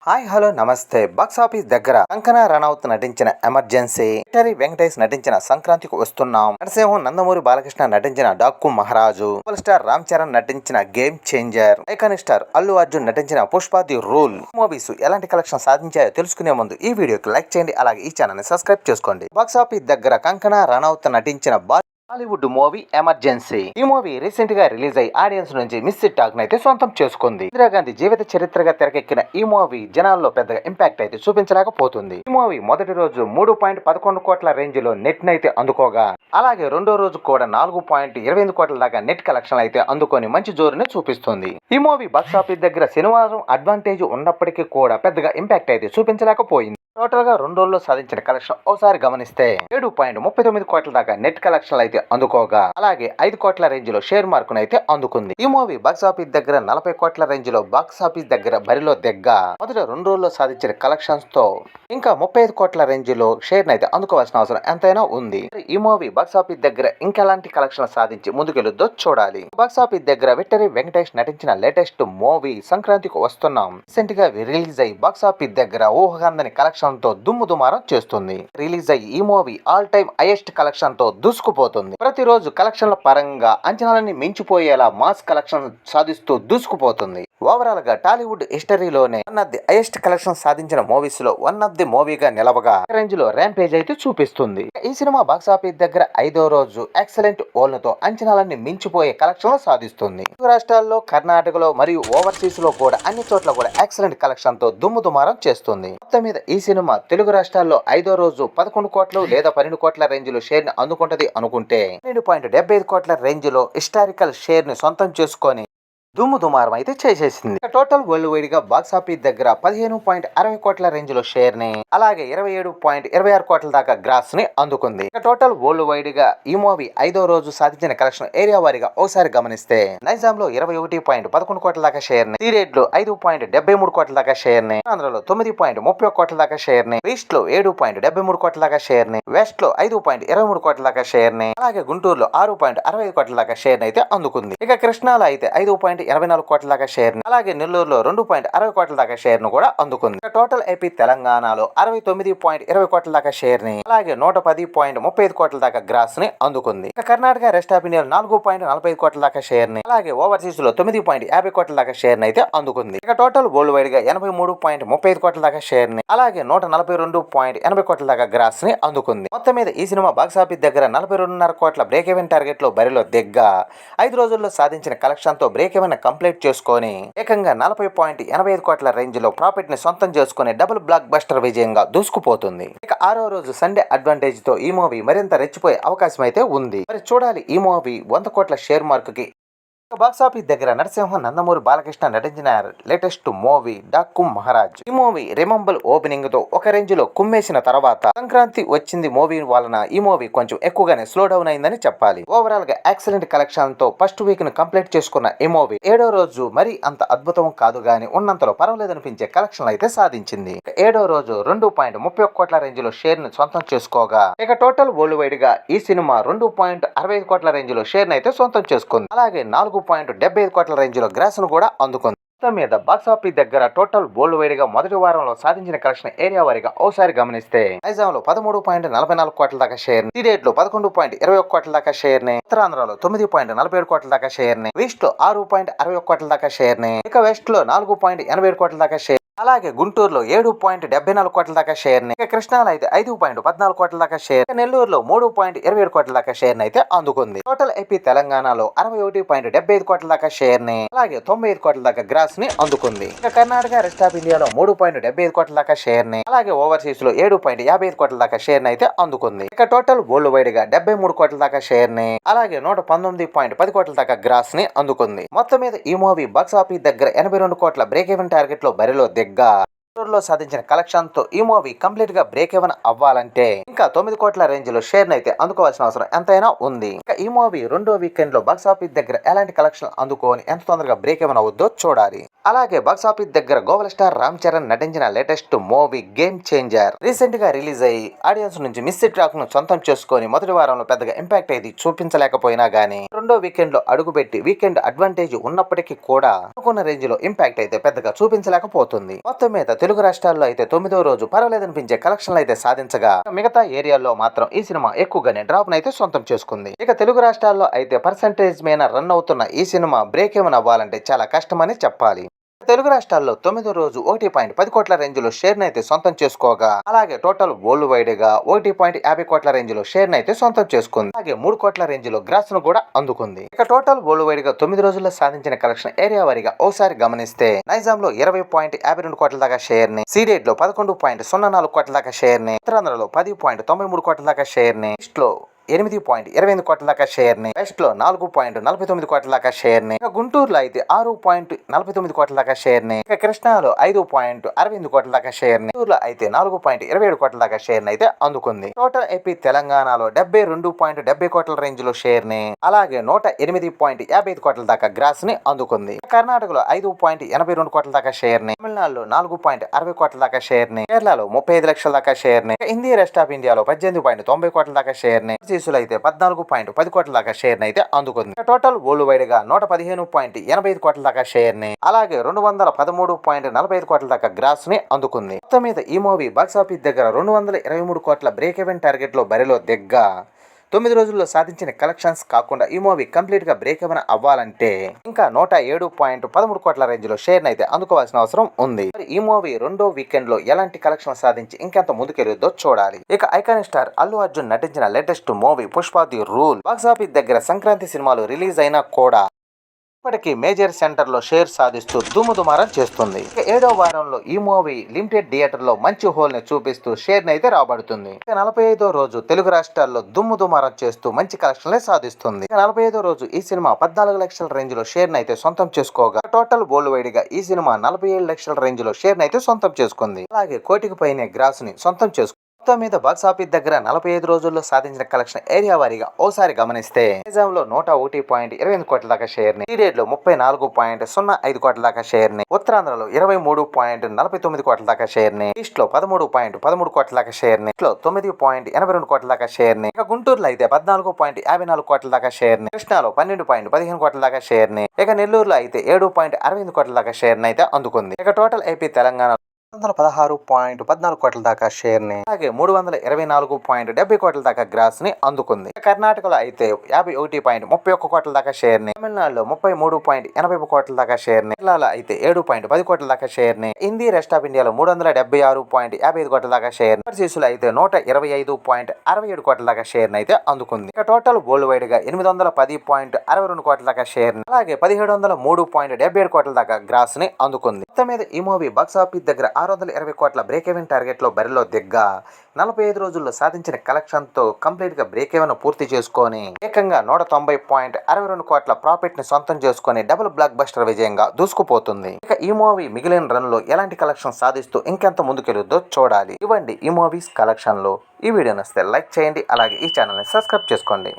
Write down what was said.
Hi hello నమస్తే. Box office దగ్గర కంకనా రనౌత్ నటించిన ఎమర్జెన్సీ, విక్టరీ వెంకటేష్ నటించిన సంక్రాంతికి వస్తున్నాం, నరసింహం నందమూరి బాలకృష్ణ నటించిన డాక్కు మహారాజు, సూపర్ స్టార్ రామ్ చరణ్ నటించిన game changer, iconic star Allu Arjun నటించిన పుష్ప ది రూల్ మూవీస్ ఎలాంటి కలెక్షన్ సాధించాయో తెలుసుకునే ముందు ఈ వీడియోకి లైక్ చేయండి, అలాగే ఈ ఛానల్ ని సబ్స్క్రైబ్ చేసుకోండి. బాక్స్ ఆఫీస్ దగ్గర కంకనా రనౌత్ నటించిన హాలీవుడ్ మూవీ ఎమర్జెన్సీ. ఈ మూవీ రీసెంట్ గా రిలీజ్ అయ్యి ఆడియన్స్ నుంచి మిస్డ్ టాక్ అయితే సొంతం చేసుకుంది. ఇందిరాగాంధీ జీవిత చరిత్రగా తెరకెక్కిన ఈ మూవీ జనాల్లో పెద్దగా ఇంపాక్ట్ అయితే చూపించలేకపోతుంది. ఈ మూవీ మొదటి రోజు 3.11 కోట్ల రేంజ్ లో నెట్ నైతే అందుకోగా, అలాగే రెండో రోజు కూడా 4.28 కోట్ల దాకా నెట్ కలెక్షన్ అయితే అందుకొని మంచి జోరుని చూపిస్తుంది. ఈ మూవీ బాక్స్ ఆఫీస్ దగ్గర శనివారం అడ్వాంటేజ్ ఉన్నప్పటికీ కూడా పెద్దగా ఇంపాక్ట్ అయితే చూపించలేకపోయింది. టోటల్ గా 2 రోజుల్లో సాధించిన కలెక్షన్ ఒకసారి గమనిస్తే 7.39 కోట్ల దాకా నెట్ కలెక్షన్ అయితే అందుకోగా, అలాగే 5 కోట్ల రేంజ్ లో షేర్ మార్కును అయితే అందుకుంది. ఈ మూవీ బాక్స్ ఆఫీస్ దగ్గర 40 కోట్ల రేంజ్ లో బాక్స్ ఆఫీస్ దగ్గర బరిలో దిగ్గా మొదటి 2 రోజుల్లో సాధించిన కలెక్షన్స్ తో ఇంకా 35 కోట్ల రేంజ్ లో షేర్ అయితే అందుకోవాల్సిన అవసరం ఎంతైనా ఉంది. ఈ మూవీ బాక్స్ ఆఫీస్ దగ్గర ఇంకెలాంటి కలెక్షన్ సాధించి ముందుకెళ్ళొద్దో చూడాలి. బాక్స్ ఆఫీస్ దగ్గర విక్టరీ వెంకటేష్ నటించిన లేటెస్ట్ మూవీ సంక్రాంతికి వస్తున్నాం రీసెంట్ గా రిలీజ్ అయ్యి బాక్స్ ఆఫీస్ దగ్గర ఊహకందని కలెక్షన్ తో దుమ్ము దుమారం చేస్తుంది. రిలీజ్ అయ్యి ఈ movie all time highest collection తో దూసుకుపోతుంది. ప్రతిరోజు కలెక్షన్ల పరంగా అంచనాలని మించిపోయేలా మాస్ కలెక్షన్ సాధిస్తూ దూసుకుపోతుంది. ఓవరాల్ గా టాలీవుడ్ హిస్టరీలోనే one of the highest collection సాధించిన మూవీస్ లో వన్ ఆఫ్ ది మూవీగా నిలవగా రేంజ్ లో ర్యాంపేజ్ అయితే చూపిస్తుంది. ఈ సినిమా బాక్స్ ఆఫీస్ దగ్గర 5వ రోజు ఎక్సలెంట్ ఓల్తో అంచనాలన్నీ మించిపోయే కలెక్షన్ సాధిస్తుంది. రాష్ట్రాల్లో, కర్ణాటకలో మరియు ఓవర్సీస్ లో కూడా అన్ని చోట్ల కూడా ఎక్సలెంట్ కలెక్షన్ తో దుమ్ము దుమారం చేస్తుంది. మొత్తం మీద ఈ సినిమా తెలుగు రాష్ట్రాల్లో 5వ రోజు 11 కోట్లు లేదా 12 కోట్ల రేంజ్ లో షేర్ ని అందుకుంటది అనుకుంటే 12.75 కోట్ల రేంజ్ లో హిస్టారికల్ షేర్ ని సొంతం చేసుకొని దుమ్ము దుమారం అయితే చేసేసింది. టోటల్ వరల్డ్ వైడ్ గా బాక్స్ ఆఫీస్ దగ్గర 15.60 కోట్ల రేంజ్ లో షేర్ ని, అలాగే 27.26 కోట్ల దాకా గ్రాస్ ని అందుకుంది. టోటల్ వరల్డ్ వైడ్ గా ఈ మూవీ 5వ రోజు సాధించిన కలెక్షన్ ఏరియా వారిగా ఒకసారి గమనిస్తే నైజాం లో 21.11 కోట్ల దాకా షేర్ ని, సీడెడ్ లో 5.73 కోట్ల దాకా షేర్ ని, ఆంధ్రలో 9.30 కోట్ల దాకా షేర్ ని, ఈస్ట్ లో 7.73 కోట్ల దాకా షేర్ ని, వెస్ట్ లో 5.23 కోట్ల దాకా షేర్ ని, అలాగే గుంటూరులో 6.65 కోట్ల దాకా షేర్ ని అయితే అందుకుంది. ఇక కృష్ణాలో అయితే 5.84 కోట్ల దాకా షేర్ ని, అలాగే నెల్లూరులో 2.60 కోట్ల దాకా షేర్ ను కూడా అందుకుంది. టోటల్ ఏపీ తెలంగాణలో 69.20 కోట్ల దాకా షేర్ ని, అలాగే 110.35 కోట్ల దాకా గ్రాస్ ని అందుకుంది. ఇక కర్ణాటక, రెస్ట్ ఆఫ్ ఇండియా 4.45 కోట్ల దాకా షేర్ ని, అలాగే ఓవర్సీస్ లో 9.50 కోట్ల దాకా షేర్ ని అయితే అందుకుంది. ఇక టోటల్ వరల్డ్ వైడ్ గా 83.35 కోట్ల దాకా షేర్ ని, అలాగే 142.80 కోట్ల దాకా గ్రాస్ ని అందుకుంది. మొత్తం మీద ఈ సినిమా బాక్స్ ఆఫీస్ దగ్గర 42.5 కోట్ల బ్రేక్ ఈవెన్ టార్గెట్ లో బరిలో దిగ్గా 5 రోజుల్లో సాధించిన కలెక్షన్ తో బ్రేక్ ఈవెన్ కంప్లీట్ చేసుకొని ఏకంగా 40.85 కోట్ల రేంజ్ లో ప్రాఫిట్ ని సొంతం చేసుకుని డబుల్ బ్లాక్ బస్టర్ విజయంగా దూసుకుపోతుంది. ఇక 6వ రోజు సండే అడ్వాంటేజ్ తో ఈ మూవీ మరింత రెచ్చిపోయే అవకాశం అయితే ఉంది. మరి చూడాలి ఈ మూవీ 100 కోట్ల షేర్ మార్క్ కి. బాక్స్ ఆఫీస్ దగ్గర నరసింహం నందమూరి బాలకృష్ణ నటించిన లేటెస్ట్ మూవీ డాక్కు మహారాజ్. ఈ మూవీ రిమంబుల్ ఓపెనింగ్ తో ఒక రేంజ్ లో కుమ్మేసిన తర్వాత సంక్రాంతి వచ్చింది మూవీ వలన ఈ మూవీ కొంచెం ఎక్కువగానే స్లో డౌన్ అయిందని చెప్పాలి. ఓవరాల్ గా ఎక్సలెంట్ కలెక్షన్ తో ఫస్ట్ వీక్ ను కంప్లీట్ చేసుకున్న ఈ మూవీ 7వ రోజు మరి అంత అద్భుతం కాదు గానీ ఉన్నంతలో పర్వాలేదనిపించే కలెక్షన్ అయితే సాధించింది. 7వ రోజు 2.31 కోట్ల రేంజ్ లో షేర్ ని సొంతం చేసుకోగా, ఇక టోటల్ వరల్డ్ వైడ్ గా ఈ సినిమా 2.65 కోట్ల రేంజ్ లో షేర్ ని అయితే సొంతం చేసుకుంది. అలాగే 4.75 కోట్ల రేంజ్ లో గ్రాస్ ను కూడా అందుకుంది. మొత్తం మీద బాక్స్ ఆఫీస్ దగ్గర టోటల్ వరల్డ్ వైడ్ గా మొదటి వారంలో సాధించిన కలెక్షన్ ఏరియా వారిగా ఒకసారి గమనిస్తే నైజాం లో 13.44 కోట్ల దాకా షేర్ ని, సీడెడ్ లో 11.21 కోట్ల దాకా షేర్ ని, ఉత్తరాంధ్రలో 9.47 కోట్ల దాకా షేర్ ని, ఈస్ట్ లో 6.61 కోట్ల దాకా షేర్ ని, ఇక వెస్ట్ లో 4.87 కోట్ల దాకా షేర్, అలాగే గుంటూరులో 7.74 కోట్ల దాకా షేర్ ని, ఇక కృష్ణాలో అయితే 5.14 కోట్ల దాకా షేర్, నెల్లూరులో 3.27 కోట్ల దాకా షేర్ ని అయితే అందుకుంది. టోటల్ ఏపీ తెలంగాణలో 61.75 కోట్ల దాకా షేర్ ని, అలాగే 95 కోట్ల దాకా గ్రాస్ ని అందుకుంది. ఇక కర్ణాటక, రెస్ట్ ఆఫ్ ఇండియాలో 3.75 కోట్ల దాకా షేర్ ని, అలాగే ఓవర్సీస్ లో 7.55 కోట్ల దాకా షేర్ ని అయితే అందుకుంది. ఇక టోటల్ వరల్డ్ వైడ్ గా 73 కోట్ల దాకా షేర్ ని, అలాగే 119.10 కోట్ల దాకా గ్రాస్ ని అందుకుంది. మొత్తం మీద ఈ మూవీ బాక్స్ ఆఫీస్ దగ్గర 82 కోట్ల బ్రేక్ ఈవెన్ టార్గెట్ లో బరిలో లో సాధించిన కలెక్షన్ తో ఈ మూవీ కంప్లీట్ గా బ్రేక్ ఈవెన్ అవ్వాలంటే ఇంకా 9 కోట్ల రేంజ్ లో షేర్ అయితే అందుకోవాల్సిన అవసరం ఎంతైనా ఉంది. ఇంకా ఈ మూవీ రెండో వీకెండ్ లో బాక్స్ ఆఫీస్ దగ్గర ఎలాంటి కలెక్షన్ అందుకోని ఎంత తొందరగా బ్రేక్ ఈవెన్ అవుద్దో చూడాలి. అలాగే బాక్స్ ఆఫీస్ దగ్గర గోవల్ స్టార్ రామ్ చరణ్ నటించిన latest movie game changer recent గా రిలీజ్ అయ్యి ఆడియన్స్ నుంచి మిస్డ్ టాక్ ను సొంతం చేసుకొని మొదటి వారంలో పెద్దగా ఇంపాక్ట్ అయితే చూపించలేకపోయినా గానీ రెండో వీకెండ్ లో అడుగుపెట్టి వీకెండ్ అడ్వాంటేజ్ ఉన్నప్పటికీ కూడా అనుకున్న రేంజ్ లో ఇంపాక్ట్ అయితే పెద్దగా చూపించలేకపోతుంది. మొత్తం మీద తెలుగు రాష్ట్రాల్లో అయితే 9వ రోజు పర్వాలేదనిపించే కలెక్షన్లు అయితే సాధించగా మిగతా ఏరియాల్లో మాత్రం ఈ సినిమా ఎక్కువగానే డ్రాప్ అయితే సొంతం చేసుకుంది. ఇక తెలుగు రాష్ట్రాల్లో అయితే పర్సంటేజ్ మీద రన్ అవుతున్న ఈ సినిమా బ్రేక్ ఏమైనా అవ్వాలంటే చాలా కష్టమని చెప్పాలి. తెలుగు రాష్ట్రాల్లో 9వ రోజు 1.10 కోట్ల రేంజ్ లో షేర్ అయితే సొంతం చేసుకోగా, అలాగే టోటల్ వరల్డ్ వైడ్ గా 1.50 కోట్ల రేంజ్ లో షేర్ అయితే సొంతం చేసుకుంది. అలాగే 3 కోట్ల రేంజ్ లో గ్రాస్ ను కూడా అందుకుంది. ఇక టోటల్ వరల్డ్ వైడ్ గా 9 రోజుల్లో సాధించిన కలెక్షన్ ఏరియా వారిగా ఒకసారి గమనిస్తే నైజాం లో 20.52 కోట్ల దాకా షేర్ ని, సీడెడ్ లో 11.04 కోట్ల దాకా షేర్ ని, ఉత్తరాంధ్రలో 10.93 కోట్ల దాకా షేర్ ని, ఈస్ట్ లో 8.28 కోట్ల దాకా షేర్ ని, వెస్ట్ లో 4.49 కోట్ల దాకా షేర్ ని, ఇక గుంటూరులో అయితే 6.49 కోట్ల దాకా షేర్ ని, ఇక కృష్ణాలో 5.68 కోట్ల దాకా షేర్ ని, గుంటూరులో అయితే 4.27 కోట్ల దాకా షేర్ ని అయితే అందుకుంది. టోటల్ ఏపీ తెలంగాణలో 72.70 కోట్ల రేంజ్ లో షేర్ ని, అలాగే 108.55 కోట్ల దాకా గ్రాస్ ని అందుకుంది. కర్ణాటకలో 5.82 కోట్ల దాకా షేర్ ని, తమిళనాడులో 4.60 కోట్ల దాకా షేర్ ని, కేరళలో 35 లక్షల దాకా షేర్ ని, హిందీ రెస్ట్ ఆఫ్ ఇండియాలో 18.90 కోట్ల దాకా షేర్ ని, అయితే 14.10 కోట్ల దాకా షేర్ అయితే అందుకుంది. టోటల్ వరల్డ్ వైడ్ గా 115.85 కోట్ల దాకా షేర్ ని, అలాగే 213.45 కోట్ల దాకా గ్రాస్ ని అందుకుంది. మొత్తం మీద ఈ మూవీ బాక్సాఫీస్ దగ్గర 223 కోట్ల బ్రేక్ ఈవెన్ టార్గెట్ లో బరిలో దిగ్గా 9 రోజుల్లో సాధించిన కలెక్షన్స్ కాకుండా ఈ మూవీ కంప్లీట్ గా బ్రేక్ ఈవెన్ అవ్వాలంటే ఇంకా 107.13 కోట్ల రేంజ్ లో షేర్ అయితే అందుకోవాల్సిన అవసరం ఉంది. మరి ఈ మూవీ రెండో వీకెండ్ లో ఎలాంటి కలెక్షన్ సాధించి ఇంకెంత ముందుకెళ్ళొద్దో చూడాలి. ఇక ఐకానిక్ స్టార్ అల్లు అర్జున్ నటించిన latest movie Pushpa the rule box office దగ్గర సంక్రాంతి సినిమాలు రిలీజ్ అయినా కూడా ఇప్పటికీ మేజర్ సెంటర్ లో షేర్ సాధిస్తూ దుమ్ముదుమారం చేస్తుంది. ఇక 7వ వారంలో ఈ మూవీ లిమిటెడ్ థియేటర్ లో మంచి హోల్ ని చూపిస్తూ షేర్ అయితే రాబడుతుంది. ఇక 45వ రోజు తెలుగు రాష్ట్రాల్లో దుమ్ముదుమారం చేస్తూ మంచి కలెక్షన్లే సాధిస్తుంది. ఇక 45వ రోజు ఈ సినిమా 14 లక్షల రేంజ్ లో షేర్ అయితే సొంతం చేసుకోగా, టోటల్ వరల్డ్ వైడ్ గా ఈ సినిమా 47 లక్షల రేంజ్ లో షేర్ అయితే సొంతం చేసుకుంది. అలాగే కోటికి పైనే గ్రాస్ ని సొంతం చేసుకుంది. మొత్తం మీద బాక్సాఫీస్ దగ్గర 45 రోజుల్లో సాధించిన కలెక్షన్ ఏరియా వారీగా ఓసారి గమనిస్తే నైజాంలో 101.28 కోట్ల దాకా షేర్ ని, సీడెడ్ లో 34.05 కోట్ల దాకా షేర్ ని, ఉత్తరాంధ్రలో 23.49 కోట్ల దాకా షేర్ ని, ఈస్ట్ లో 13.13 కోట్ల దాకా షేర్ ని, ఈస్ట్ లో 9.82 కోట్ల దాకా షేర్ ని, ఇక గుంటూరులో అయితే 14.54 కోట్ల దాకా షేర్ ని, కృష్ణాలో 12.15 కోట్ల దాకా షేర్ ని, ఇక నెల్లూరులో అయితే 7.65 కోట్ల దాకా షేర్ ని అయితే అందుకుంది. ఇక టోటల్ ఏపీ తెలంగాణ 116.14 కోట్ల దాకా షేర్ ని, అలాగే 324.70 కోట్ల దాకా గ్రాస్ ని అందుకుంది. కర్ణాటకలో అయితే 51.31 కోట్ల దాకా షేర్ ని, తమిళనాడులో 33.80 కోట్ల దాకా షేర్ ని, కేరళలో అయితే 7.10 కోట్ల దాకా షేర్ ని, హిందీ రెస్ట్ ఆఫ్ ఇండియాలో 376.55 కోట్ల దాకా షేర్ ని, ఓవర్సీస్లో అయితే 125.67 కోట్ల దాకా షేర్ ని అయితే అందుకుంది. ఇక టోటల్ వరల్డ్ వైడ్ గా 810.62 కోట్ల దాకా షేర్ ని, అలాగే 1703.77 కోట్ల దాకా గ్రాస్ ని అందుకుంది. మొత్తం మీద ఈ మూవీ బాక్సాఫీస్ దగ్గర 620 కోట్ల బ్రేక్ ఈవెన్ టార్గెట్ లో బరిలో దిగ్గా 45 రోజుల్లో సాధించిన కలెక్షన్ తో కంప్లీట్ గా బ్రేక్ ఈవెన్ పూర్తి చేసుకొని ఏకంగా 190.62 కోట్ల ప్రాఫిట్ ని సొంతం చేసుకొని డబుల్ బ్లాక్ బస్టర్ విజయంగా దూసుకుపోతుంది. ఇక ఈ మూవీ మిగిలిన రన్ లో ఎలాంటి కలెక్షన్ సాధిస్తూ ఇంకెంత ముందుకెళ్ళొద్దో చూడాలి. ఇవ్వండి ఈ మూవీస్ కలెక్షన్ లో. ఈ వీడియో నచ్చితే లైక్ చేయండి, అలాగే ఈ ఛానల్ ని సబ్స్క్రైబ్ చేసుకోండి.